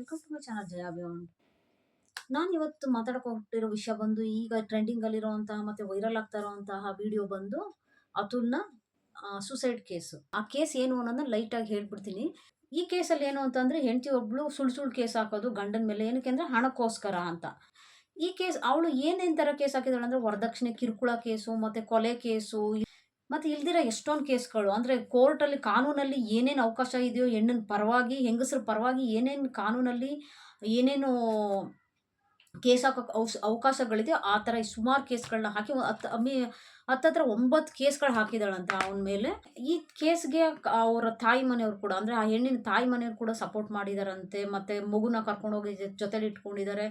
Welcome to my channel Jaya beyond. ನಾನು ಇವತ್ತು ಮಾತಾಡಕ್ಕೆ ಹೊರಟಿರೋ ವಿಷಯ ಬಂದು ಈಗ ಟ್ರೆಂಡಿಂಗ್ ಅಲ್ಲಿರುವಂತಹ ಮತ್ತೆ ವೈರಲ್ ಆಗ್ತಾ ಇರುವಂತಹ ವಿಡಿಯೋ ಬಂದು ಅತುಲ್ನ ಸೂಸೈಡ್ ಕೇಸ್. ಆ ಕೇಸ್ ಏನು ಅನ್ನೋದನ್ನ ಲೈಟ್ ಆಗಿ ಹೇಳ್ಬಿಡ್ತೀನಿ. ಈ ಕೇಸಲ್ಲಿ ಏನು ಅಂತಂದ್ರೆ ಹೆಂಡತಿ ಒಬ್ಳು ಸುಳ್ಳು ಕೇಸ್ ಹಾಕೋದು ಗಂಡನ ಮೇಲೆ, ಏನಕ್ಕೆ ಅಂದ್ರೆ ಹಣಕ್ಕೋಸ್ಕರ ಅಂತ. ಈ ಕೇಸ್ ಅವಳು ಏನೇನ್ ತರ ಕೇಸ್ ಹಾಕಿದಾಳೆ ಅಂದ್ರೆ ವರದಕ್ಷಿಣೆ ಕಿರುಕುಳ ಕೇಸು, ಮತ್ತೆ ಕೊಲೆ ಕೇಸು, ಮತ್ತೆ ಇಲ್ದಿರ ಎಷ್ಟೊಂದು ಕೇಸ್ಗಳು. ಅಂದ್ರೆ ಕೋರ್ಟಲ್ಲಿ ಕಾನೂನಲ್ಲಿ ಏನೇನು ಅವಕಾಶ ಇದೆಯೋ, ಹೆಣ್ಣಿನ ಪರವಾಗಿ ಹೆಂಗಸರ ಪರವಾಗಿ ಏನೇನು ಕಾನೂನಲ್ಲಿ ಏನೇನು ಕೇಸ್ ಹಾಕಕ್ಕೆ ಅವಕಾಶಗಳಿದೆಯೋ ಆ ಥರ ಸುಮಾರು ಕೇಸ್ಗಳನ್ನ ಹಾಕಿ ಹತ್ತತ್ರ 9 ಕೇಸ್ಗಳು ಹಾಕಿದಾಳಂತ ಅವನ ಮೇಲೆ. ಈ ಕೇಸ್ಗೆ ಅವರ ತಾಯಿ ಮನೆಯವ್ರು ಕೂಡ, ಅಂದ್ರೆ ಆ ಹೆಣ್ಣಿನ ತಾಯಿ ಮನೆಯವ್ರು ಕೂಡ ಸಪೋರ್ಟ್ ಮಾಡಿದಾರಂತೆ. ಮತ್ತೆ ಮಗುನ ಕರ್ಕೊಂಡೋಗಿ ಜೊತೆಲಿ ಇಟ್ಕೊಂಡಿದ್ದಾರೆ.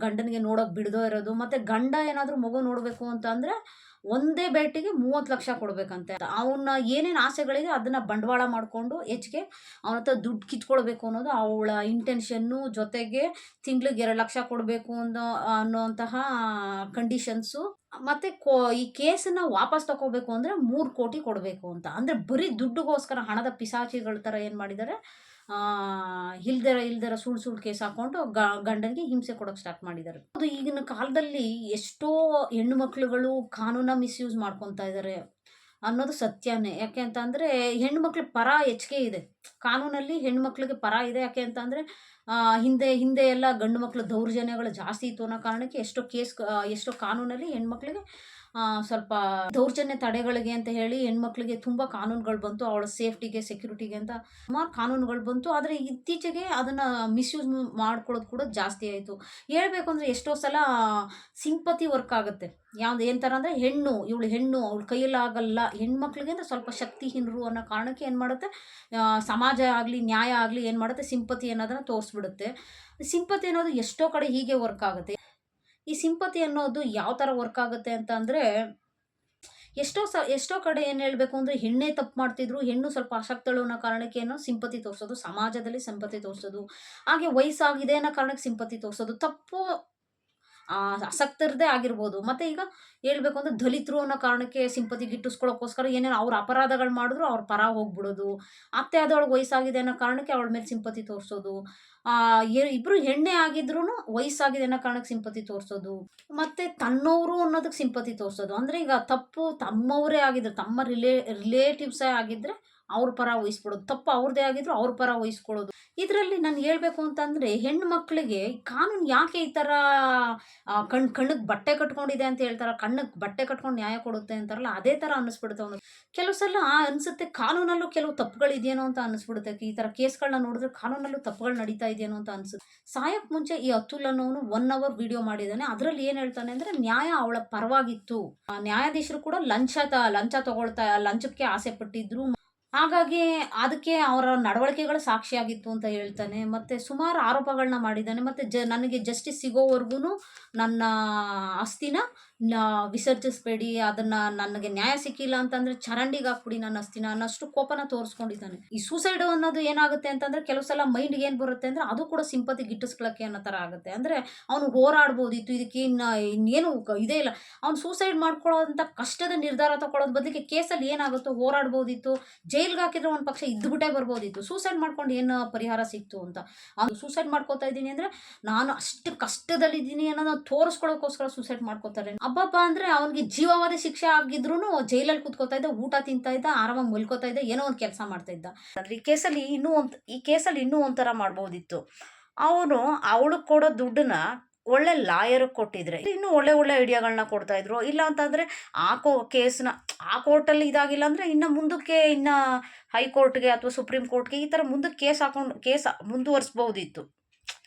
ಗಂಡನಿಗೆ ನೋಡೋಕೆ ಬಿಡದೋ ಇರೋದು, ಮತ್ತೆ ಗಂಡ ಏನಾದರೂ ಮಗು ನೋಡಬೇಕು ಅಂತ ಅಂದ್ರೆ ಒಂದೇ ಭೇಟಿಗೆ 30 ಲಕ್ಷ ಕೊಡ್ಬೇಕಂತೆ. ಅವನ ಏನೇನು ಆಸೆಗಳಿದೆ ಅದನ್ನ ಬಂಡವಾಳ ಮಾಡಿಕೊಂಡು ಹೆಚ್ಚಿಗೆ ಅವನ ಹತ್ರ ದುಡ್ಡು ಕಿತ್ಕೊಳ್ಬೇಕು ಅನ್ನೋದು ಅವಳ ಇಂಟೆನ್ಷನ್ನು. ಜೊತೆಗೆ ತಿಂಗ್ಳಿಗೆ 2 ಲಕ್ಷ ಕೊಡಬೇಕು ಅನ್ನೋಂತಹ ಕಂಡೀಷನ್ಸು. ಮತ್ತೆ ಈ ಕೇಸನ್ನ ವಾಪಸ್ ತಗೋಬೇಕು ಅಂದ್ರೆ 3 ಕೋಟಿ ಕೊಡಬೇಕು ಅಂತ. ಅಂದ್ರೆ ಬರೀ ದುಡ್ಡುಗೋಸ್ಕರ ಹಣದ ಪಿಸಾಚಿಗಳ ಥರ ಏನು ಮಾಡಿದ್ದಾರೆ, ಇಲ್ದರ ಸುಳ್ಳು ಕೇಸ್ ಹಾಕೊಂಡು ಗಂಡನಿಗೆ ಹಿಂಸೆ ಕೊಡೋಕೆ ಸ್ಟಾರ್ಟ್ ಮಾಡಿದ್ದಾರೆ. ಅದು ಈಗಿನ ಕಾಲದಲ್ಲಿ ಎಷ್ಟೋ ಹೆಣ್ಣು ಮಕ್ಳುಗಳು ಕಾನೂನ ಮಿಸ್ಯೂಸ್ ಮಾಡ್ಕೊತಾ ಇದ್ದಾರೆ ಅನ್ನೋದು ಸತ್ಯನೇ. ಯಾಕೆ ಅಂತ ಅಂದರೆ ಹೆಣ್ಣು ಮಕ್ಳಿಗೆ ಪರ ಹೆಚ್ಚಿಗೆ ಇದೆ ಕಾನೂನಲ್ಲಿ. ಹೆಣ್ಣು ಮಕ್ಳಿಗೆ ಪರ ಇದೆ. ಯಾಕೆ ಅಂತ ಅಂದರೆ ಹಿಂದೆ ಎಲ್ಲ ಗಂಡು ಮಕ್ಳ ದೌರ್ಜನ್ಯಗಳು ಜಾಸ್ತಿ ಇತ್ತು ಅನ್ನೋ ಕಾರಣಕ್ಕೆ ಎಷ್ಟೋ ಕಾನೂನಲ್ಲಿ ಹೆಣ್ಮಕ್ಳಿಗೆ ಸ್ವಲ್ಪ ದೌರ್ಜನ್ಯ ತಡೆಗಳಿಗೆ ಅಂತ ಹೇಳಿ ಹೆಣ್ಮಕ್ಳಿಗೆ ತುಂಬ ಕಾನೂನುಗಳು ಬಂತು. ಅವಳ ಸೇಫ್ಟಿಗೆ, ಸೆಕ್ಯೂರಿಟಿಗೆ ಅಂತ ಸುಮಾರು ಕಾನೂನುಗಳು ಬಂತು. ಆದರೆ ಇತ್ತೀಚೆಗೆ ಅದನ್ನು ಮಿಸ್ಯೂಸ್ ಮಾಡ್ಕೊಳ್ಳೋದು ಕೂಡ ಜಾಸ್ತಿ ಆಯಿತು. ಹೇಳ್ಬೇಕು ಅಂದರೆ ಎಷ್ಟೋ ಸಲ ಸಿಂಪತಿ ವರ್ಕ್ ಆಗುತ್ತೆ. ಏನು ಥರ ಅಂದರೆ ಇವಳು ಹೆಣ್ಣು ಅವಳ ಕೈಯಲ್ಲಿ ಆಗಲ್ಲ, ಹೆಣ್ಮಕ್ಳಿಗೆ ಅಂದರೆ ಸ್ವಲ್ಪ ಶಕ್ತಿಹೀನರು ಅನ್ನೋ ಕಾರಣಕ್ಕೆ ಏನು ಮಾಡುತ್ತೆ, ಸಮಾಜ ಆಗಲಿ ನ್ಯಾಯ ಆಗಲಿ ಏನು ಮಾಡುತ್ತೆ, ಸಿಂಪತಿ ಅನ್ನೋದನ್ನು ತೋರಿಸ್ಬಿಡುತ್ತೆ. ಸಿಂಪತಿ ಅನ್ನೋದು ಎಷ್ಟೋ ಕಡೆ ಹೀಗೆ ವರ್ಕ್ ಆಗುತ್ತೆ. ಈ ಸಿಂಪತಿ ಅನ್ನೋದು ಯಾವ ಥರ ವರ್ಕ್ ಆಗುತ್ತೆ ಅಂತ ಅಂದರೆ ಎಷ್ಟೋ ಕಡೆ ಏನು ಹೇಳಬೇಕು ಅಂದರೆ ಹೆಣ್ಣೇ ತಪ್ಪು ಮಾಡ್ತಿದ್ರು, ಹೆಣ್ಣು ಸ್ವಲ್ಪ ಅಶಕ್ತಳು ಅನ್ನೋ ಕಾರಣಕ್ಕೆ ಏನೋ ಸಿಂಪತಿ ತೋರಿಸೋದು, ಸಮಾಜದಲ್ಲಿ ಸಿಂಪತಿ ತೋರಿಸೋದು. ಹಾಗೆ ವಯಸ್ಸಾಗಿದೆ ಅನ್ನೋ ಕಾರಣಕ್ಕೆ ಸಿಂಪತಿ ತೋರಿಸೋದು ತಪ್ಪು ಆಸಕ್ತರದೇ ಆಗಿರ್ಬೋದು. ಮತ್ತು ಈಗ ಹೇಳ್ಬೇಕು ಅಂದರೆ ದಲಿತರು ಅನ್ನೋ ಕಾರಣಕ್ಕೆ ಸಿಂಪತಿ ಗಿಟ್ಟಿಸ್ಕೊಳ್ಳೋಕ್ಕೋಸ್ಕರ ಏನೇನು ಅವ್ರ ಅಪರಾಧಗಳು ಮಾಡಿದ್ರು ಅವ್ರ ಪರ ಹೋಗ್ಬಿಡೋದು. ಅತ್ತೆ ಆದವಳಿಗೆ ವಯಸ್ಸಾಗಿದೆ ಅನ್ನೋ ಕಾರಣಕ್ಕೆ ಅವಳ ಮೇಲೆ ಸಿಂಪತಿ ತೋರಿಸೋದು. ಇಬ್ಬರು ಹೆಣ್ಣೆ ಆಗಿದ್ರೂ ವಯಸ್ಸಾಗಿದೆ ಅನ್ನೋ ಕಾರಣಕ್ಕೆ ಸಿಂಪತಿ ತೋರಿಸೋದು. ಮತ್ತು ತನ್ನವರು ಅನ್ನೋದಕ್ಕೆ ಸಿಂಪತಿ ತೋರಿಸೋದು. ಅಂದರೆ ಈಗ ತಪ್ಪು ತಮ್ಮವರೇ ಆಗಿದ್ರೆ, ತಮ್ಮ ರಿಲೇಟಿವ್ಸೇ ಆಗಿದ್ದರೆ ಅವ್ರ ಪರ ವಹಿಸ್ಬಿಡೋದು, ತಪ್ಪು ಅವ್ರದ್ದೇ ಆಗಿದ್ರು ಅವ್ರ ಪರ ವಹಿಸ್ಕೊಳ್ಳೋದು. ಇದರಲ್ಲಿ ನಾನು ಹೇಳ್ಬೇಕು ಅಂತಂದರೆ ಹೆಣ್ಣು ಮಕ್ಕಳಿಗೆ ಕಾನೂನು ಯಾಕೆ ಈ ಥರ ಕಣ್ಣಿಗೆ ಬಟ್ಟೆ ಕಟ್ಕೊಂಡಿದೆ ಅಂತ ಹೇಳ್ತಾರೆ, ಕಣ್ಣಿಗೆ ಬಟ್ಟೆ ಕಟ್ಕೊಂಡು ನ್ಯಾಯ ಕೊಡುತ್ತೆ ಅಂತಾರಲ್ಲ, ಅದೇ ಥರ ಅನ್ನಿಸ್ಬಿಡುತ್ತೆ ಅವನು. ಕೆಲವು ಸಲ ಅನಿಸುತ್ತೆ ಕಾನೂನಲ್ಲೂ ಕೆಲವು ತಪ್ಪುಗಳಿದೆಯೇನೋ ಅಂತ ಅನ್ನಿಸ್ಬಿಡುತ್ತೆ. ಈ ಥರ ಕೇಸ್ಗಳನ್ನ ನೋಡಿದ್ರೆ ಕಾನೂನಲ್ಲೂ ತಪ್ಪುಗಳು ನಡೀತಾ ಇದೆಯೇನೋ ಅಂತ ಅನಿಸುತ್ತೆ. ಸಾಯಕ್ಕೆ ಮುಂಚೆ ಈ ಅತುಲ್ ಅನ್ನೋನು 1 ಅವರ್ ವಿಡಿಯೋ ಮಾಡಿದ್ದಾನೆ. ಅದರಲ್ಲಿ ಏನು ಹೇಳ್ತಾನೆ ಅಂದರೆ ನ್ಯಾಯ ಅವಳ ಪರವಾಗಿತ್ತು, ನ್ಯಾಯಾಧೀಶರು ಕೂಡ ಲಂಚ ತಗೊಳ್ತಾ ಲಂಚಕ್ಕೆ ಆಸೆ ಪಟ್ಟಿದ್ರು, ಹಾಗಾಗಿ ಅದಕ್ಕೆ ಅವರ ನಡವಳಿಕೆಗಳು ಸಾಕ್ಷಿಯಾಗಿತ್ತು ಅಂತ ಹೇಳ್ತಾನೆ. ಮತ್ತು ಸುಮಾರು ಆರೋಪಗಳನ್ನ ಮಾಡಿದ್ದಾನೆ. ಮತ್ತು ನನಗೆ ಜಸ್ಟಿಸ್ ಸಿಗೋವರೆಗೂ ನನ್ನ ಆಸ್ತಿನ ವಿಸರ್ಜಿಸಬೇಡಿ, ಅದನ್ನು ನನಗೆ ನ್ಯಾಯ ಸಿಕ್ಕಿಲ್ಲ ಅಂತಂದರೆ ಚರಂಡಿಗೆ ಹಾಕ್ಬಿಡಿ ನನ್ನ ಆಸ್ತಿನ ಅನ್ನೋಷ್ಟು ಕೋಪನ ತೋರಿಸ್ಕೊಂಡಿದ್ದಾನೆ. ಈ ಸೂಸೈಡು ಅನ್ನೋದು ಏನಾಗುತ್ತೆ ಅಂತಂದರೆ ಕೆಲವು ಸಲ ಮೈಂಡ್ಗೆ ಏನು ಬರುತ್ತೆ ಅಂದರೆ ಅದು ಕೂಡ ಸಿಂಪತಿ ಗಿಟ್ಟಿಸ್ಕೊಳ್ಳೋಕ್ಕೆ ಅನ್ನೋ ಥರ ಆಗುತ್ತೆ. ಅಂದರೆ ಅವನು ಹೋರಾಡ್ಬೋದಿತ್ತು, ಇದಕ್ಕೆ ಇನ್ನೇನು ಇದೇ ಇಲ್ಲ, ಅವ್ನು ಸೂಸೈಡ್ ಮಾಡ್ಕೊಳ್ಳೋಂಥ ಕಷ್ಟದ ನಿರ್ಧಾರ ತಗೊಳ್ಳೋದು ಬದಲಿಗೆ ಕೇಸಲ್ಲಿ ಏನಾಗುತ್ತೋ ಹೋರಾಡ್ಬೋದಿತ್ತು, ಜೈಲ್ಗೆ ಹಾಕಿದ್ರೆ ಒಂದು ಪಕ್ಷ ಇದ್ದುಬಿಟ್ಟೇ ಬರ್ಬೋದಿತ್ತು. ಸೂಸೈಡ್ ಮಾಡ್ಕೊಂಡು ಏನು ಪರಿಹಾರ ಸಿಕ್ತು ಅಂತ. ಅವ್ನು ಸೂಸೈಡ್ ಮಾಡ್ಕೋತಾ ಇದ್ದೀನಿ ಅಂದರೆ ನಾನು ಅಷ್ಟು ಕಷ್ಟದಲ್ಲಿದ್ದೀನಿ ಅನ್ನೋದನ್ನ ತೋರಿಸ್ಕೊಳ್ಳೋಕ್ಕೋಸ್ಕರ ಸೂಸೈಡ್ ಮಾಡ್ಕೋತಾರೆ. ಹಬ್ಬ ಅಂದರೆ ಅವನಿಗೆ ಜೀವಾವಧಿ ಶಿಕ್ಷೆ ಆಗಿದ್ರು ಜೈಲಲ್ಲಿ ಕೂತ್ಕೋತಾ ಇದ್ದ, ಊಟ ತಿಂತಾ ಇದ್ದ, ಆರಾಮಾಗಿ ಮಲ್ಕೋತಾ ಇದ್ದ, ಏನೋ ಒಂದು ಕೆಲಸ ಮಾಡ್ತಾ ಇದ್ದ. ಅಂದರೆ ಈ ಕೇಸಲ್ಲಿ ಇನ್ನೂ ಒಂಥರ ಮಾಡ್ಬೋದಿತ್ತು. ಅವಳು ಕೊಡೋ ದುಡ್ಡನ್ನ ಒಳ್ಳೆ ಲಾಯರ್ಗೆ ಕೊಟ್ಟಿದ್ರೆ ಇನ್ನೂ ಒಳ್ಳೆ ಐಡಿಯಾಗಳನ್ನ ಕೊಡ್ತಾ ಇದ್ರು. ಇಲ್ಲ ಅಂತಂದರೆ ಕೇಸ್ನ ಆ ಕೋರ್ಟಲ್ಲಿ ಇದಾಗಿಲ್ಲ ಅಂದರೆ ಇನ್ನು ಮುಂದಕ್ಕೆ ಹೈಕೋರ್ಟ್ಗೆ ಅಥವಾ ಸುಪ್ರೀಂ ಕೋರ್ಟ್ಗೆ ಈ ಥರ ಮುಂದಕ್ಕೆ ಕೇಸ್ ಮುಂದುವರಿಸ್ಬೋದಿತ್ತು.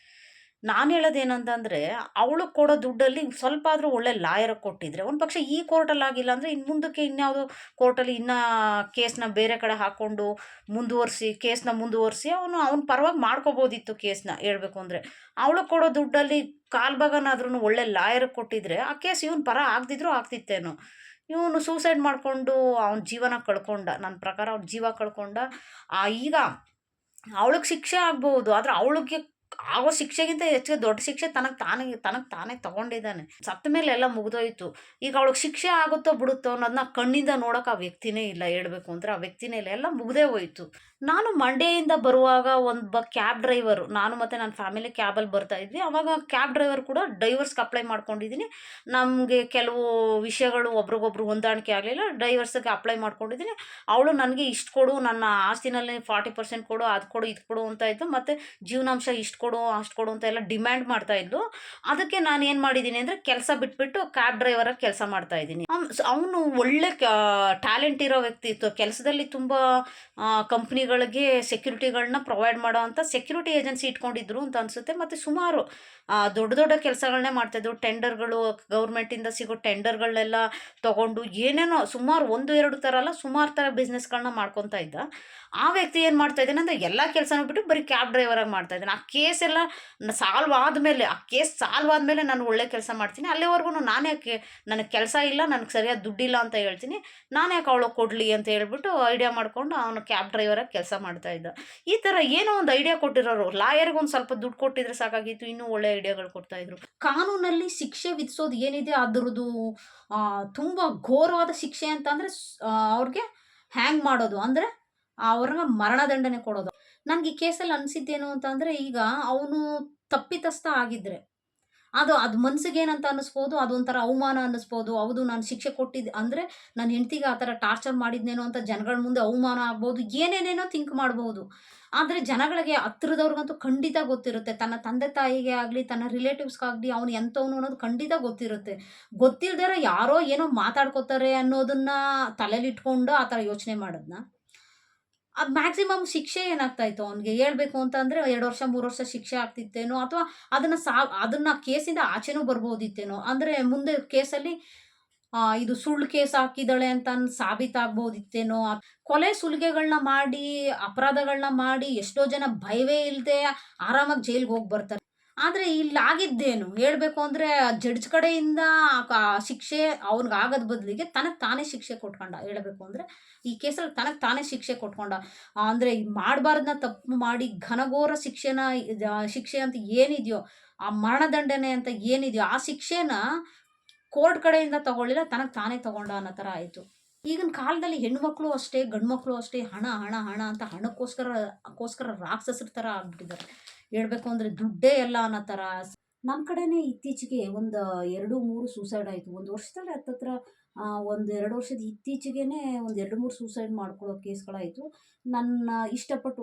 ನಾನು ಹೇಳೋದೇನಂತಂದರೆ ಅವಳು ಕೊಡೋ ದುಡ್ಡಲ್ಲಿ ಸ್ವಲ್ಪ ಆದರೂ ಒಳ್ಳೆ ಲಾಯರ್ಗೆ ಕೊಟ್ಟಿದ್ರೆ ಒಂದು ಪಕ್ಷ ಈ ಕೋರ್ಟಲ್ಲಿ ಆಗಿಲ್ಲ ಅಂದರೆ ಇನ್ನು ಮುಂದಕ್ಕೆ ಇನ್ಯಾವುದೋ ಕೋರ್ಟಲ್ಲಿ ಕೇಸ್ನ ಬೇರೆ ಕಡೆ ಹಾಕ್ಕೊಂಡು ಕೇಸ್ನ ಮುಂದುವರಿಸಿ ಅವನ ಪರವಾಗಿ ಮಾಡ್ಕೋಬೋದಿತ್ತು ಕೇಸ್ನ. ಹೇಳ್ಬೇಕು ಅಂದರೆ ಅವಳು ಕೊಡೋ ದುಡ್ಡಲ್ಲಿ ಕಾಲ್ಭಾಗನಾದ್ರೂ ಒಳ್ಳೆ ಲಾಯರ್ಗೆ ಕೊಟ್ಟಿದ್ರೆ ಆ ಕೇಸ್ ಇವನು ಪರ ಆಗದಿದ್ರೂ ಆಗ್ತಿತ್ತೇನೋ. ಇವನು ಸೂಸೈಡ್ ಮಾಡಿಕೊಂಡು ಅವನ ಜೀವನ ಕಳ್ಕೊಂಡ. ನನ್ನ ಪ್ರಕಾರ ಅವ್ನ ಜೀವ ಕಳ್ಕೊಂಡ. ಈಗ ಅವಳಿಗೆ ಶಿಕ್ಷೆ ಆಗ್ಬೋದು, ಆದರೆ ಅವಳಿಗೆ ಆಗೋ ಶಿಕ್ಷೆಗಿಂತ ಹೆಚ್ಚಿಗೆ ದೊಡ್ಡ ಶಿಕ್ಷೆ ತನಗೆ ತಾನೇ ತಗೊಂಡಿದ್ದಾನೆ. ಸತ್ತ ಮೇಲೆ ಎಲ್ಲ ಮುಗಿದೋಯ್ತು. ಈಗ ಅವಳಿಗೆ ಶಿಕ್ಷೆ ಆಗುತ್ತೋ ಬಿಡುತ್ತೋ ಅನ್ನೋದನ್ನ ಕಣ್ಣಿಂದ ನೋಡೋಕೆ ಆ ವ್ಯಕ್ತಿನೇ ಇಲ್ಲ. ಹೇಳ್ಬೇಕು ಅಂದರೆ ಆ ವ್ಯಕ್ತಿನೇ ಇಲ್ಲ, ಎಲ್ಲ ಮುಗ್ದೇ ಹೋಯ್ತು. ನಾನು ಮಂಡ್ಯದಿಂದ ಬರುವಾಗ ಕ್ಯಾಬ್ ಡ್ರೈವರು, ನಾನು ಮತ್ತು ನನ್ನ ಫ್ಯಾಮಿಲಿ ಕ್ಯಾಬಲ್ಲಿ ಬರ್ತಾ ಇದ್ವಿ. ಅವಾಗ ಕ್ಯಾಬ್ ಡ್ರೈವರ್ ಕೂಡ ಡೈವರ್ಸ್‌ಗೆ ಅಪ್ಲೈ ಮಾಡ್ಕೊಂಡಿದ್ದೀನಿ. ನಮಗೆ ಕೆಲವು ವಿಷಯಗಳು ಒಬ್ರಿಗೊಬ್ರು ಹೊಂದಾಣಿಕೆ ಆಗಲಿಲ್ಲ. ಡೈವರ್ಸಿಗೆ ಅಪ್ಲೈ ಮಾಡ್ಕೊಂಡಿದ್ದೀನಿ. ಅವಳು ನನಗೆ ಇಷ್ಟು ಕೊಡು, ನನ್ನ ಆಸ್ತಿನಲ್ಲಿ 40% ಕೊಡು, ಅದು ಕೊಡು, ಇದು ಕೊಡು ಅಂತ ಇದ್ಲು. ಮತ್ತು ಜೀವನಾಂಶ ಇಷ್ಟು ಕೊಡು, ಅಷ್ಟು ಕೊಡು ಅಂತ ಎಲ್ಲ ಡಿಮ್ಯಾಂಡ್ ಮಾಡ್ತಾ ಇದ್ಲು. ಅದಕ್ಕೆ ನಾನು ಏನು ಮಾಡಿದ್ದೀನಿ ಅಂದರೆ ಕೆಲಸ ಬಿಟ್ಬಿಟ್ಟು ಕ್ಯಾಬ್ ಡ್ರೈವರಾಗಿ ಕೆಲಸ ಮಾಡ್ತಾ ಇದ್ದೀನಿ. ಅವನು ಒಳ್ಳೆ ಟ್ಯಾಲೆಂಟ್ ಇರೋ ವ್ಯಕ್ತಿ ಇತ್ತು. ಕೆಲಸದಲ್ಲಿ ತುಂಬ ಕಂಪ್ನಿಗಳಿಗೆ ಸೆಕ್ಯೂರಿಟಿಗಳನ್ನ ಪ್ರೊವೈಡ್ ಮಾಡೋ ಅಂಥ ಸೆಕ್ಯೂರಿಟಿ ಏಜೆನ್ಸಿ ಇಟ್ಕೊಂಡಿದ್ರು ಅಂತ ಅನಿಸುತ್ತೆ. ಮತ್ತು ಸುಮಾರು ದೊಡ್ಡ ದೊಡ್ಡ ಕೆಲಸಗಳನ್ನೇ ಮಾಡ್ತಾಯಿದ್ರು. ಟೆಂಡರ್ಗಳು, ಗೌರ್ಮೆಂಟಿಂದ ಸಿಗೋ ಟೆಂಡರ್ಗಳನ್ನೆಲ್ಲ ತೊಗೊಂಡು ಏನೇನೋ ಸುಮಾರು 1, 2 ಥರ ಅಲ್ಲ, ಸುಮಾರು ಥರ ಬಿಸ್ನೆಸ್ಗಳನ್ನ ಮಾಡ್ಕೊತಾ ಇದ್ದ. ಆ ವ್ಯಕ್ತಿ ಏನು ಮಾಡ್ತಾ ಇದ್ದಾನೆ ಅಂದರೆ ಎಲ್ಲ ಕೆಲಸನೂ ಬಿಟ್ಟು ಬರೀ ಕ್ಯಾಬ್ ಡ್ರೈವರಾಗಿ ಮಾಡ್ತಾ ಇದ್ದಾನೆ. ಆ ಕೇಸ್ ಎಲ್ಲ ಸಾಲ್ವ್ ಆದಮೇಲೆ ನಾನು ಒಳ್ಳೆ ಕೆಲಸ ಮಾಡ್ತೀನಿ. ಅಲ್ಲಿವರೆಗೂ ನನಗೆ ಕೆಲಸ ಇಲ್ಲ, ನನಗೆ ಸರಿಯಾದ ದುಡ್ಡಿಲ್ಲ ಅಂತ ಹೇಳ್ತೀನಿ. ನಾನು ಯಾಕೆ ಅವಳು ಕೊಡಲಿ ಅಂತ ಹೇಳ್ಬಿಟ್ಟು ಐಡಿಯಾ ಮಾಡಿಕೊಂಡು ಅವನು ಕ್ಯಾಬ್ ಡ್ರೈವರಾಗಿ ಕೆಲಸ ಮಾಡ್ತಾ ಇದ್ದ. ಈ ಥರ ಏನೋ ಒಂದು ಐಡಿಯಾ ಕೊಟ್ಟಿರೋರು, ಲಾಯರ್ಗೆ ಒಂದು ಸ್ವಲ್ಪ ದುಡ್ಡು ಕೊಟ್ಟಿದ್ರೆ ಸಾಕಾಗಿತ್ತು, ಇನ್ನೂ ಒಳ್ಳೆ ಐಡಿಯಾಗಳು ಕೊಡ್ತಾಯಿದ್ರು. ಕಾನೂನಲ್ಲಿ ಶಿಕ್ಷೆ ವಿಧಿಸೋದು ಏನಿದೆ ಅದರದ್ದು ತುಂಬ ಘೋರವಾದ ಶಿಕ್ಷೆ ಅಂತಂದರೆ ಅವ್ರಿಗೆ ಹ್ಯಾಂಗ್ ಮಾಡೋದು, ಅಂದರೆ ಅವ್ರಿಗೆ ಮರಣದಂಡನೆ ಕೊಡೋದು. ನನಗೆ ಈ ಕೇಸಲ್ಲಿ ಅನಿಸಿದ್ದೇನು ಅಂತಂದರೆ, ಈಗ ಅವನು ತಪ್ಪಿತಸ್ಥ ಆಗಿದ್ದರೆ ಅದು ಮನ್ಸಿಗೆ ಏನಂತ ಅನ್ನಿಸ್ಬೋದು, ಅದೊಂಥರ ಅವಮಾನ ಅನ್ನಿಸ್ಬೋದು. ಹೌದು, ನಾನು ಶಿಕ್ಷೆ ಕೊಟ್ಟಿದ್ದೆ ಅಂದರೆ ನನ್ನ ಹೆಂಡ್ತಿಗೆ ಆ ಥರ ಟಾರ್ಚರ್ ಮಾಡಿದ್ನೇನೋ ಅಂತ ಜನಗಳ ಮುಂದೆ ಅವಮಾನ ಆಗ್ಬೋದು, ಏನೇನೇನೋ ಥಿಂಕ್ ಮಾಡ್ಬೋದು. ಆದರೆ ಜನಗಳಿಗೆ ಹತ್ತಿರದವ್ರಿಗಂತೂ ಖಂಡಿತ ಗೊತ್ತಿರುತ್ತೆ. ತನ್ನ ತಂದೆ ತಾಯಿಗೆ ಆಗಲಿ, ತನ್ನ ರಿಲೇಟಿವ್ಸ್ಗಾಗಲಿ ಅವನು ಎಂಥವನು ಅನ್ನೋದು ಖಂಡಿತ ಗೊತ್ತಿರುತ್ತೆ. ಗೊತ್ತಿಲ್ದಿರ ಯಾರೋ ಏನೋ ಮಾತಾಡ್ಕೋತಾರೆ ಅನ್ನೋದನ್ನ ತಲೆಲಿಟ್ಕೊಂಡು ಆ ಥರ ಯೋಚನೆ ಮಾಡೋದನ್ನ, ಅದು ಮ್ಯಾಕ್ಸಿಮಮ್ ಶಿಕ್ಷೆ ಏನಾಗ್ತಾಯಿತ್ತು ಅವನಿಗೆ ಹೇಳ್ಬೇಕು ಅಂತಂದರೆ 2 ವರ್ಷ 3 ವರ್ಷ ಶಿಕ್ಷೆ ಆಗ್ತಿತ್ತೇನೋ, ಅಥವಾ ಅದನ್ನು ಕೇಸಿಂದ ಆಚೆನೂ ಬರ್ಬೋದಿತ್ತೇನೋ. ಅಂದರೆ ಮುಂದೆ ಕೇಸಲ್ಲಿ ಇದು ಸುಳ್ಳು ಕೇಸ್ ಹಾಕಿದ್ದಾಳೆ ಅಂತ ಸಾಬೀತಾಗ್ಬೋದಿತ್ತೇನೋ. ಕೊಲೆ ಸುಲಿಗೆಗಳನ್ನ ಮಾಡಿ, ಅಪರಾಧಗಳನ್ನ ಮಾಡಿ ಎಷ್ಟೋ ಜನ ಭಯವೇ ಇಲ್ಲದೆ ಆರಾಮಾಗಿ ಜೈಲಿಗೆ ಹೋಗಿ ಬರ್ತಾರೆ. ಆದರೆ ಇಲ್ಲಾಗಿದ್ದೇನು ಹೇಳ್ಬೇಕು ಅಂದರೆ, ಜಡ್ಜ್ ಕಡೆಯಿಂದ ಶಿಕ್ಷೆ ಅವ್ನಿಗಾಗೋದ್ ಬದಲಿಗೆ ತನಗೆ ತಾನೇ ಶಿಕ್ಷೆ ಕೊಟ್ಕೊಂಡ. ಹೇಳಬೇಕು ಅಂದರೆ ಈ ಕೇಸಲ್ಲಿ ತನಗೆ ತಾನೇ ಶಿಕ್ಷೆ ಕೊಟ್ಕೊಂಡ. ಅಂದರೆ ಮಾಡಬಾರ್ದನ್ನ ತಪ್ಪು ಮಾಡಿ ಘನಘೋರ ಶಿಕ್ಷೆ ಅಂತ ಏನಿದೆಯೋ, ಆ ಮರಣದಂಡನೆ ಅಂತ ಏನಿದೆಯೋ ಆ ಶಿಕ್ಷೆನ ಕೋರ್ಟ್ ಕಡೆಯಿಂದ ತಗೊಳ್ಳಿಲ್ಲ, ತನಗೆ ತಾನೇ ತಗೊಂಡ ಅನ್ನೋ ಥರ ಆಯಿತು. ಈಗಿನ ಕಾಲದಲ್ಲಿ ಹೆಣ್ಮಕ್ಳು ಅಷ್ಟೇ, ಗಂಡು ಮಕ್ಕಳು ಅಷ್ಟೇ, ಹಣ ಹಣ ಹಣ ಅಂತ ಹಣಕ್ಕೋಸ್ಕರ ರಾಕ್ಷಸರ ಥರ ಆಗ್ಬಿಟ್ಟಿದ್ದಾರೆ. ಹೇಳ್ಬೇಕು ಅಂದರೆ ದುಡ್ಡೇ ಎಲ್ಲ ಅನ್ನೋ ಥರ. ನಮ್ಮ ಕಡೆನೇ ಇತ್ತೀಚೆಗೆ ಒಂದು 2, 3 ಸೂಸೈಡ್ ಆಯಿತು. ಒಂದು ವರ್ಷದಲ್ಲಿ ಹತ್ತತ್ರ 1, 2 ವರ್ಷದ ಇತ್ತೀಚೆಗೇನೆ ಒಂದು 2, 3 ಸೂಸೈಡ್ ಮಾಡ್ಕೊಳ್ಳೋ ಕೇಸ್ಗಳಾಯಿತು. ನಾನು ಇಷ್ಟಪಟ್ಟು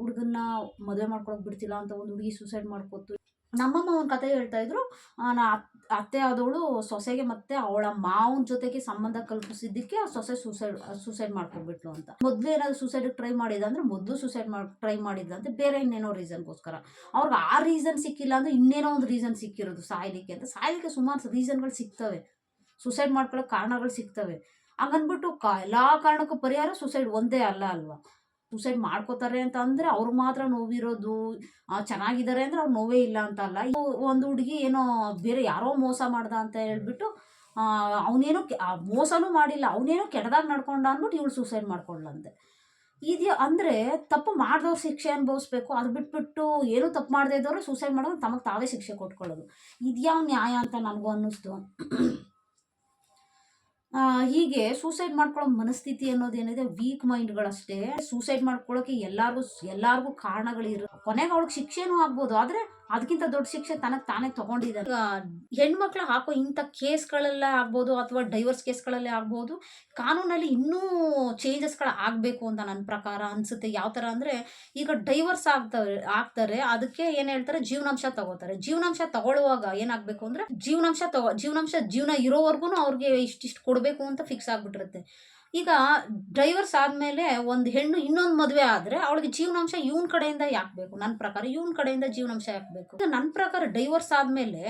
ಹುಡುಗನ್ನ ಮದುವೆ ಮಾಡ್ಕೊಳಕ್ಕೆ ಬಿಡ್ತಿಲ್ಲ ಅಂತ ಒಂದು ಹುಡುಗಿ ಸೂಸೈಡ್ ಮಾಡ್ಕೊತು. ನಮ್ಮಮ್ಮ ಒಂದು ಕತೆ ಹೇಳ್ತಾ ಇದ್ರು. ಅತ್ತೆ ಆದವಳು ಸೊಸೆಗೆ ಮತ್ತೆ ಅವಳ ಮಾವನ ಜೊತೆಗೆ ಸಂಬಂಧ ಕಲ್ಪಿಸಿದ್ದಕ್ಕೆ ಆ ಸೊಸೆ ಸೂಸೈಡ್ ಮಾಡ್ಕೊಂಡ್ಬಿಟ್ಲು ಅಂತ. ಮೊದಲು ಏನಾದ್ರು ಸೂಸೈಡ್ಗೆ ಟ್ರೈ ಮಾಡಿದ ಅಂದರೆ ಮೊದಲು ಟ್ರೈ ಮಾಡಿದ್ದಂತೆ ಬೇರೆ ಇನ್ನೇನೋ ರೀಸನ್ಗೋಸ್ಕರ. ಅವ್ರಿಗೆ ಆ ರೀಸನ್ ಸಿಕ್ಕಿಲ್ಲ ಅಂದರೆ ಇನ್ನೇನೋ ಒಂದು ರೀಸನ್ ಸಿಕ್ಕಿರೋದು ಸಾಯ್ಲಿಕ್ಕೆ ಅಂತ. ಸಾಯ್ಲಿಕ್ಕೆ ಸುಮಾರು ರೀಸನ್ಗಳು ಸಿಗ್ತವೆ, ಸೂಸೈಡ್ ಮಾಡ್ಕೊಳ್ಳೋಕೆ ಕಾರಣಗಳು ಸಿಗ್ತವೆ. ಹಂಗನ್ಬಿಟ್ಟು ಎಲ್ಲ ಕಾರಣಕ್ಕೂ ಪರಿಹಾರ ಸೂಸೈಡ್ ಒಂದೇ ಅಲ್ವಾ. ಸೂಸೈಡ್ ಮಾಡ್ಕೋತಾರೆ ಅಂತ ಅಂದರೆ ಅವ್ರಿಗೆ ಮಾತ್ರ ನೋವಿರೋದು, ಚೆನ್ನಾಗಿದ್ದಾರೆ ಅಂದರೆ ಅವ್ರು ನೋವೇ ಇಲ್ಲ ಅಂತ ಅಲ್ಲ. ಒಂದು ಹುಡುಗಿ ಏನೋ ಬೇರೆ ಯಾರೋ ಮೋಸ ಮಾಡ್ದ ಅಂತ ಹೇಳ್ಬಿಟ್ಟು ಅವನೇನೋ ಮೋಸನೂ ಮಾಡಿಲ್ಲ, ಅವನೇನೋ ಕೆಟ್ಟದಾಗಿ ನಡ್ಕೊಂಡ ಅಂದ್ಬಿಟ್ಟು ಇವಳು ಸೂಸೈಡ್ ಮಾಡ್ಕೊಳ್ಳಂತೆ. ಅಂದರೆ ತಪ್ಪು ಮಾಡಿದವ್ರು ಶಿಕ್ಷೆ ಅನುಭವಿಸ್ಬೇಕು, ಅದು ಬಿಟ್ಬಿಟ್ಟು ಏನೂ ತಪ್ಪು ಮಾಡದೇ ಇದ್ದವರು ಸೂಸೈಡ್ ಮಾಡೋದು ತಮಗೆ ತಾವೇ ಶಿಕ್ಷೆ ಕೊಟ್ಕೊಳ್ಳೋದು ಇದ್ಯಾವ ನ್ಯಾಯ ಅಂತ ನನಗೂ ಅನ್ನಿಸ್ತು. ಹೀಗೆ ಸೂಸೈಡ್ ಮಾಡ್ಕೊಳ್ಳೋ ಮನಸ್ಥಿತಿ ಅನ್ನೋದೇನಿದೆ ವೀಕ್ ಮೈಂಡ್ಗಳಷ್ಟೇ. ಸೂಸೈಡ್ ಮಾಡ್ಕೊಳ್ಳೋಕೆ ಎಲ್ಲರಿಗೂ ಕಾರಣಗಳಿರುತ್ತೆ. ಕೊನೆಗೆ ಅವಳಿಗೆ ಶಿಕ್ಷೆನೂ ಆಗ್ಬೋದು, ಆದರೆ ಅದಕ್ಕಿಂತ ದೊಡ್ಡ ಶಿಕ್ಷೆ ತನಗೆ ತಾನೇ ತಗೊಂಡಿದ್ದಾರೆ. ಹೆಣ್ಮಕ್ಳು ಹಾಕೋ ಇಂಥ ಕೇಸ್ಗಳಲ್ಲೇ ಆಗ್ಬೋದು, ಅಥವಾ ಡೈವರ್ಸ್ ಕೇಸ್ಗಳಲ್ಲೇ ಆಗ್ಬೋದು, ಕಾನೂನಲ್ಲಿ ಇನ್ನೂ ಚೇಂಜಸ್ಗಳು ಆಗಬೇಕು ಅಂತ ನನ್ನ ಪ್ರಕಾರ ಅನಿಸುತ್ತೆ. ಯಾವ ಥರ ಅಂದರೆ, ಈಗ ಡೈವರ್ಸ್ ಆಗ್ತಾರೆ, ಅದಕ್ಕೆ ಏನು ಹೇಳ್ತಾರೆ, ಜೀವನಾಂಶ ತಗೋತಾರೆ. ಜೀವನಾಂಶ ತಗೊಳ್ಳುವಾಗ ಏನಾಗಬೇಕು ಅಂದರೆ, ಜೀವನ ಇರೋವರೆಗೂ ಅವ್ರಿಗೆ ಇಷ್ಟಿಷ್ಟು ಕೊಡಬೇಕು ಅಂತ ಫಿಕ್ಸ್ ಆಗಿಬಿಟ್ಟಿರುತ್ತೆ. ಈಗ ಡೈವರ್ಸ್ ಆದಮೇಲೆ ಒಂದು ಹೆಣ್ಣು ಇನ್ನೊಂದು ಮದುವೆ ಆದರೆ ಅವಳಿಗೆ ಜೀವನಾಂಶ ಇವನ ಕಡೆಯಿಂದ ಯಾಕೆ ಬೇಕು? ನನ್ನ ಪ್ರಕಾರ ಇವನ ಕಡೆಯಿಂದ ಜೀವನಾಂಶ ಯಾಕೆ ಬೇಕು? ನನ್ನ ಪ್ರಕಾರ ಡೈವರ್ಸ್ ಆದಮೇಲೆ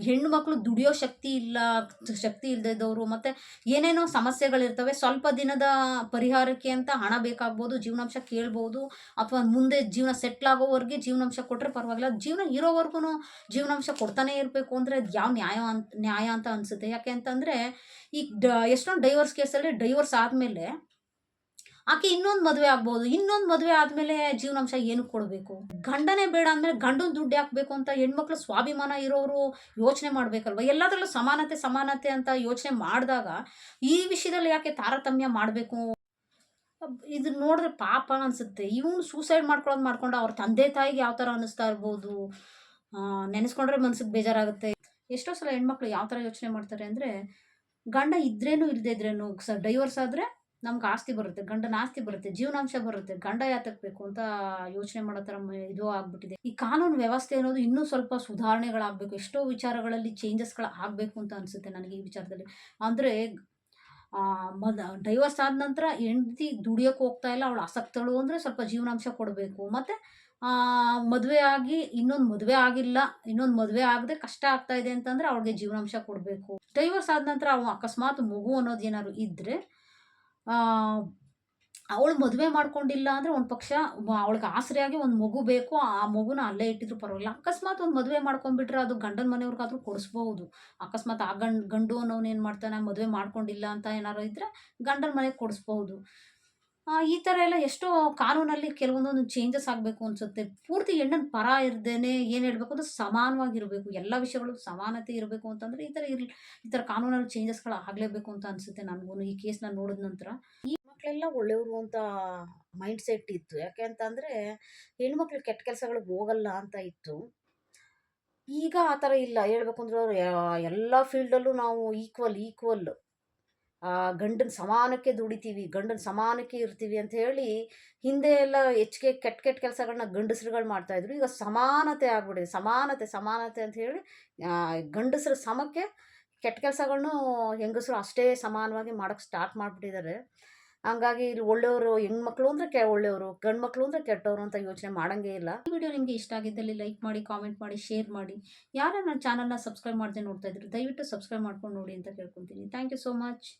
ಹೆಣ್ಣು ಮಕ್ಕಳು ದುಡಿಯೋ ಶಕ್ತಿ ಇಲ್ಲದೆ ಇದ್ದವರು, ಮತ್ತು ಏನೇನೋ ಸಮಸ್ಯೆಗಳಿರ್ತವೆ. ಸ್ವಲ್ಪ ದಿನದ ಪರಿಹಾರಕ್ಕೆ ಅಂತ ಹಣ ಬೇಕಾಗ್ಬೋದು, ಜೀವನಾಂಶ ಕೇಳ್ಬೋದು, ಅಥವಾ ಮುಂದೆ ಜೀವನ ಸೆಟ್ಲ್ ಆಗೋವರೆಗೆ ಜೀವನಾಂಶ ಕೊಟ್ಟರೆ ಪರವಾಗಿಲ್ಲ. ಜೀವನ ಇರೋವರೆಗೂ ಜೀವನಾಂಶ ಕೊಡ್ತಾನೆ ಇರಬೇಕು ಅಂದರೆ ಅದು ಯಾವ ನ್ಯಾಯ ಅಂತ ಅನಿಸುತ್ತೆ. ಯಾಕೆ ಅಂತಂದರೆ, ಈಗ ಎಷ್ಟೊಂದು ಡೈವರ್ಸ್ ಕೇಸಲ್ಲಿ ಡೈವರ್ಸ್ ಆದಮೇಲೆ ಆಕೆ ಇನ್ನೊಂದು ಮದುವೆ ಆಗ್ಬೋದು. ಇನ್ನೊಂದು ಮದುವೆ ಆದಮೇಲೆ ಜೀವನಾಂಶ ಏನಕ್ಕೆ ಕೊಡಬೇಕು? ಗಂಡನೇ ಬೇಡ ಅಂದಮೇಲೆ ಗಂಡನ ದುಡ್ಡು ಹಾಕಬೇಕು ಅಂತ ಹೆಣ್ಮಕ್ಳು ಸ್ವಾಭಿಮಾನ ಇರೋರು ಯೋಚನೆ ಮಾಡಬೇಕಲ್ವ. ಎಲ್ಲದರಲ್ಲೂ ಸಮಾನತೆ ಅಂತ ಯೋಚನೆ ಮಾಡಿದಾಗ ಈ ವಿಷಯದಲ್ಲಿ ಯಾಕೆ ತಾರತಮ್ಯ ಮಾಡಬೇಕು? ಇದನ್ನ ನೋಡಿದ್ರೆ ಪಾಪ ಅನ್ಸುತ್ತೆ. ಇವನು ಸೂಸೈಡ್ ಮಾಡ್ಕೊಂಡು ಅವ್ರ ತಂದೆ ತಾಯಿಗೆ ಯಾವ ಥರ ಅನ್ನಿಸ್ತಾ ಇರ್ಬೋದು. ನೆನೆಸ್ಕೊಂಡ್ರೆ ಮನ್ಸಿಗೆ ಬೇಜಾರಾಗುತ್ತೆ. ಎಷ್ಟೋ ಸಲ ಹೆಣ್ಮಕ್ಳು ಯಾವ ಥರ ಯೋಚನೆ ಮಾಡ್ತಾರೆ ಅಂದರೆ, ಗಂಡ ಇದ್ರೇನು ಇಲ್ಲದೇ ಇದ್ರೇನು ಡೈವರ್ಸ್ ಆದರೆ ನಮ್ಗೆ ಆಸ್ತಿ ಬರುತ್ತೆ, ಗಂಡನ ಆಸ್ತಿ ಬರುತ್ತೆ, ಜೀವನಾಂಶ ಬರುತ್ತೆ, ಗಂಡ ಯಾತಕ್ಕೆ ಬೇಕು ಅಂತ ಯೋಚನೆ ಮಾಡೋ ಥರ ಇದು ಆಗ್ಬಿಟ್ಟಿದೆ. ಈ ಕಾನೂನು ವ್ಯವಸ್ಥೆ ಅನ್ನೋದು ಇನ್ನೂ ಸ್ವಲ್ಪ ಸುಧಾರಣೆಗಳಾಗಬೇಕು. ಎಷ್ಟೋ ವಿಚಾರಗಳಲ್ಲಿ ಚೇಂಜಸ್ಗಳು ಆಗಬೇಕು ಅಂತ ಅನಿಸುತ್ತೆ ನನಗೆ ಈ ವಿಚಾರದಲ್ಲಿ. ಅಂದರೆ ಡೈವರ್ಸ್ ಆದ ನಂತರ ಹೆಂಡತಿ ದುಡಿಯೋಕೆ ಹೋಗ್ತಾ ಇಲ್ಲ, ಅವಳು ಅಸಕ್ತಳು ಅಂದರೆ ಸ್ವಲ್ಪ ಜೀವನಾಂಶ ಕೊಡಬೇಕು. ಮತ್ತು ಮದುವೆ ಆಗಿ ಇನ್ನೊಂದು ಮದುವೆ ಆಗಿಲ್ಲ, ಇನ್ನೊಂದು ಮದುವೆ ಆಗದೆ ಕಷ್ಟ ಆಗ್ತಾ ಇದೆ ಅಂತಂದರೆ ಅವಳಿಗೆ ಜೀವನಾಂಶ ಕೊಡಬೇಕು. ಡೈವರ್ಸ್ ಆದ ನಂತರ ಅಕಸ್ಮಾತ್ ಮಗು ಅನ್ನೋದು ಏನಾದ್ರು ಇದ್ದರೆ, ಅವಳು ಮದುವೆ ಮಾಡ್ಕೊಂಡಿಲ್ಲ ಅಂದರೆ ಒಂದು ಪಕ್ಷ ಅವಳಿಗೆ ಆಸರೆಯಾಗಿ ಒಂದು ಮಗು ಬೇಕು, ಆ ಮಗುನ ಅಲ್ಲೇ ಇಟ್ಟಿದ್ರು ಪರವಾಗಿಲ್ಲ. ಅಕಸ್ಮಾತ್ ಒಂದು ಮದುವೆ ಮಾಡ್ಕೊಂಡ್ಬಿಟ್ರೆ ಅದು ಗಂಡನ ಮನೆಯವ್ರಿಗಾದ್ರೂ ಕೊಡಿಸ್ಬಹುದು. ಅಕಸ್ಮಾತ್ ಆ ಗಂಡು ಅನ್ನೋನು ಏನು ಮಾಡ್ತಾನೆ, ಮದುವೆ ಮಾಡ್ಕೊಂಡಿಲ್ಲ ಅಂತ ಏನಾರು ಇದ್ದರೆ ಗಂಡನ ಮನೆಗೆ ಕೊಡಿಸ್ಬಹುದು. ಈ ಥರ ಎಲ್ಲ ಎಷ್ಟೋ ಕಾನೂನಲ್ಲಿ ಕೆಲವೊಂದೊಂದು ಚೇಂಜಸ್ ಆಗಬೇಕು ಅನಿಸುತ್ತೆ. ಪೂರ್ತಿ ಹೆಣ್ಣನ ಪರ ಇರದೇನೆ ಏನು ಹೇಳಬೇಕು ಅಂದ್ರೆ ಸಮಾನವಾಗಿರಬೇಕು. ಎಲ್ಲ ವಿಷಯಗಳು ಸಮಾನತೆ ಇರಬೇಕು ಅಂತಂದರೆ ಈ ಥರ ಕಾನೂನಲ್ಲಿ ಚೇಂಜಸ್ಗಳು ಆಗಲೇಬೇಕು ಅಂತ ಅನಿಸುತ್ತೆ ನನಗೂ ಈ ಕೇಸ್ನ ನೋಡಿದ ನಂತರ. ಈ ಮಕ್ಕಳೆಲ್ಲ ಒಳ್ಳೆಯವರು ಅಂತ ಮೈಂಡ್ ಸೆಟ್ ಇತ್ತು. ಯಾಕೆ ಅಂತಂದರೆ ಹೆಣ್ಮಕ್ಳು ಕೆಟ್ಟ ಕೆಲಸಗಳಿಗೆ ಹೋಗಲ್ಲ ಅಂತ ಇತ್ತು. ಈಗ ಆ ಥರ ಇಲ್ಲ. ಹೇಳ್ಬೇಕು ಅಂದ್ರೆ ಎಲ್ಲ ಫೀಲ್ಡಲ್ಲೂ ನಾವು ಈಕ್ವಲ್ ಗಂಡನ ಸಮಾನಕ್ಕೆ ದುಡಿತೀವಿ, ಗಂಡನ ಸಮಾನಕ್ಕೆ ಇರ್ತೀವಿ ಅಂತ ಹೇಳಿ ಹಿಂದೆ ಎಲ್ಲ ಹೆಚ್ಚಿಗೆ ಕೆಟ್ಟ ಕೆಲಸಗಳನ್ನ ಗಂಡಸ್ರುಗಳು ಮಾಡ್ತಾಯಿದ್ರು. ಈಗ ಸಮಾನತೆ ಆಗ್ಬಿಟ್ಟಿದೆ. ಸಮಾನತೆ ಅಂತ ಹೇಳಿ ಗಂಡಸ್ರ ಸಮಕ್ಕೆ ಕೆಟ್ಟ ಕೆಲಸಗಳ್ನೂ ಹೆಂಗಸರು ಅಷ್ಟೇ ಸಮಾನವಾಗಿ ಮಾಡೋಕ್ಕೆ ಸ್ಟಾರ್ಟ್ ಮಾಡಿಬಿಟ್ಟಿದ್ದಾರೆ. ಹಂಗಾಗಿ ಇಲ್ಲಿ ಒಳ್ಳೆಯವರು ಹೆಣ್ಮಕ್ಳು ಅಂದರೆ ಒಳ್ಳೆಯವರು, ಗಂಡು ಮಕ್ಕಳು ಅಂದರೆ ಕೆಟ್ಟವರು ಅಂತ ಯೋಚನೆ ಮಾಡೋಂಗೇ ಇಲ್ಲ. ಈ ವಿಡಿಯೋ ನಿಮಗೆ ಇಷ್ಟ ಆಗಿದ್ದಲ್ಲಿ ಲೈಕ್ ಮಾಡಿ, ಕಾಮೆಂಟ್ ಮಾಡಿ, ಶೇರ್ ಮಾಡಿ. ಯಾರು ನನ್ನ ಚಾನಲ್ನ ಸಬ್ಸ್ಕ್ರೈಬ್ ಮಾಡದೆ ನೋಡ್ತಾ ಇದ್ರು ದಯವಿಟ್ಟು ಸಬ್ಸ್ಕ್ರೈಬ್ ಮಾಡ್ಕೊಂಡು ನೋಡಿ ಅಂತ ಕೇಳ್ಕೊತೀನಿ. Thank you so much.